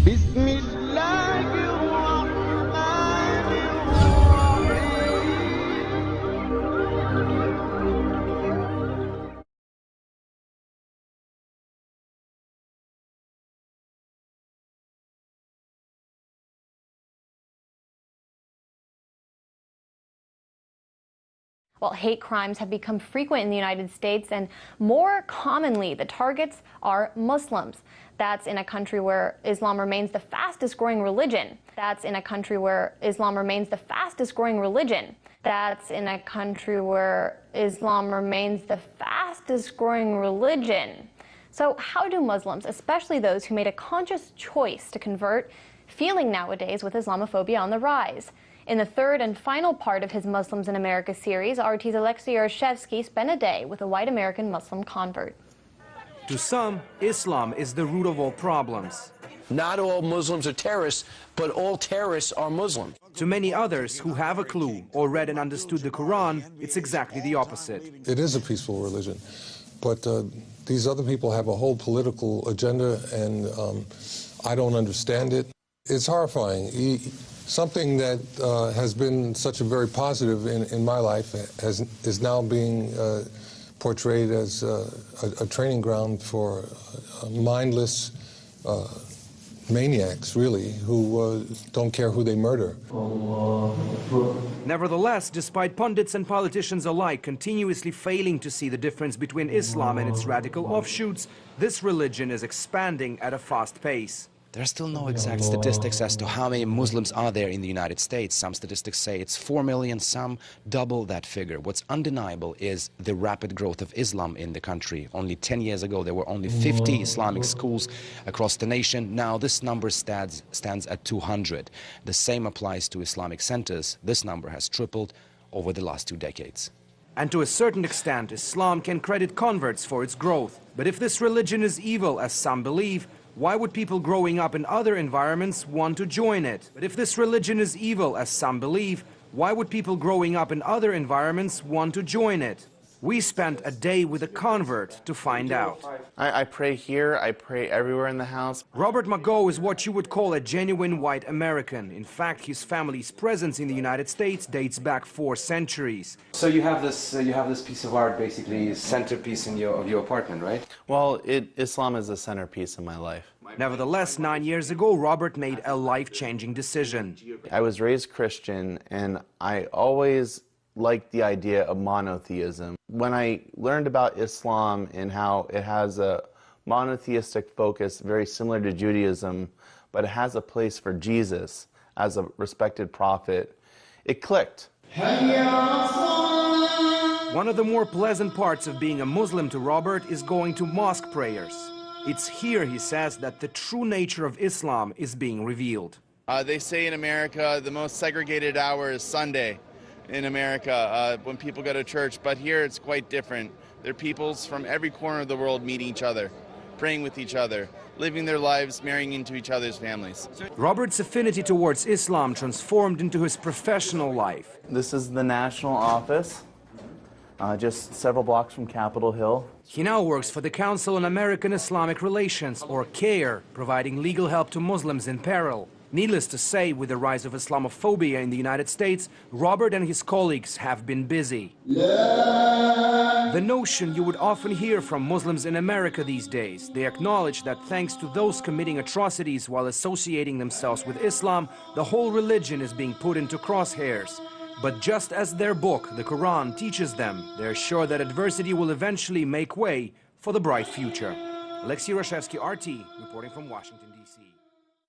بسم الله الرحمن الرحيم. Well, hate crimes have become frequent in the United States, and more commonly, the targets are Muslims. That's in a country where Islam remains the fastest growing religion. That's in a country where Islam remains the fastest growing religion. That's in a country where Islam remains the fastest growing religion. So how do Muslims, especially those who made a conscious choice to convert, feeling nowadays with Islamophobia on the rise? In the third and final part of his Muslims in America series, RT's Alexei Yarshevsky spent a day with a white American Muslim convert. To some, Islam is the root of all problems. Not all Muslims are terrorists, but all terrorists are Muslim. To many others who have a clue or read and understood the Quran, it's exactly the opposite. It is a peaceful religion, but these other people have a whole political agenda, and I don't understand it. It's horrifying. Something that has been such a very positive in my life is now being portrayed as a training ground for mindless maniacs, really, who don't care who they murder. Nevertheless, despite pundits and politicians alike continuously failing to see the difference between Islam and its radical offshoots, this religion is expanding at a fast pace. There are still no exact statistics as to how many Muslims are there in the United States. Some statistics say it's 4 million, some double that figure. What's undeniable is the rapid growth of Islam in the country. Only 10 years ago, there were only 50 Islamic schools across the nation. Now this number stands at 200. The same applies to Islamic centers. This number has tripled over the last 2 decades. And to a certain extent, Islam can credit converts for its growth. But if this religion is evil, as some believe, why would people growing up in other environments want to join it? But if this religion is evil, as some believe, why would people growing up in other environments want to join it? We spent a day with a convert to find out. I pray here, I pray everywhere in the house. Robert McGough is what you would call a genuine white American. In fact, his family's presence in the United States dates back 4 centuries. So you have this piece of art, basically centerpiece of your apartment, right? Well, Islam is the centerpiece of my life. Nevertheless, 9 years ago, Robert made a life-changing decision. I was raised Christian, and I always liked the idea of monotheism. When I learned about Islam and how it has a monotheistic focus very similar to Judaism, but it has a place for Jesus as a respected prophet, it clicked. One of the more pleasant parts of being a Muslim to Robert is going to mosque prayers. It's here, he says, that the true nature of Islam is being revealed. They say in America the most segregated hour is Sunday in America when people go to church, but here it's quite different. There are peoples from every corner of the world meeting each other, praying with each other, living their lives, marrying into each other's families. Robert's affinity towards Islam transformed into his professional life. This is the national office, just several blocks from Capitol Hill. He now works for the Council on American Islamic Relations, or CAIR, providing legal help to Muslims in peril. Needless to say, with the rise of Islamophobia in the United States, Robert and his colleagues have been busy. The notion you would often hear from Muslims in America these days. They acknowledge that thanks to those committing atrocities while associating themselves with Islam, the whole religion is being put into crosshairs. But just as their book, the Quran, teaches them, they're sure that adversity will eventually make way for the bright future. Alexei Yarshevsky, RT, reporting from Washington, D.C.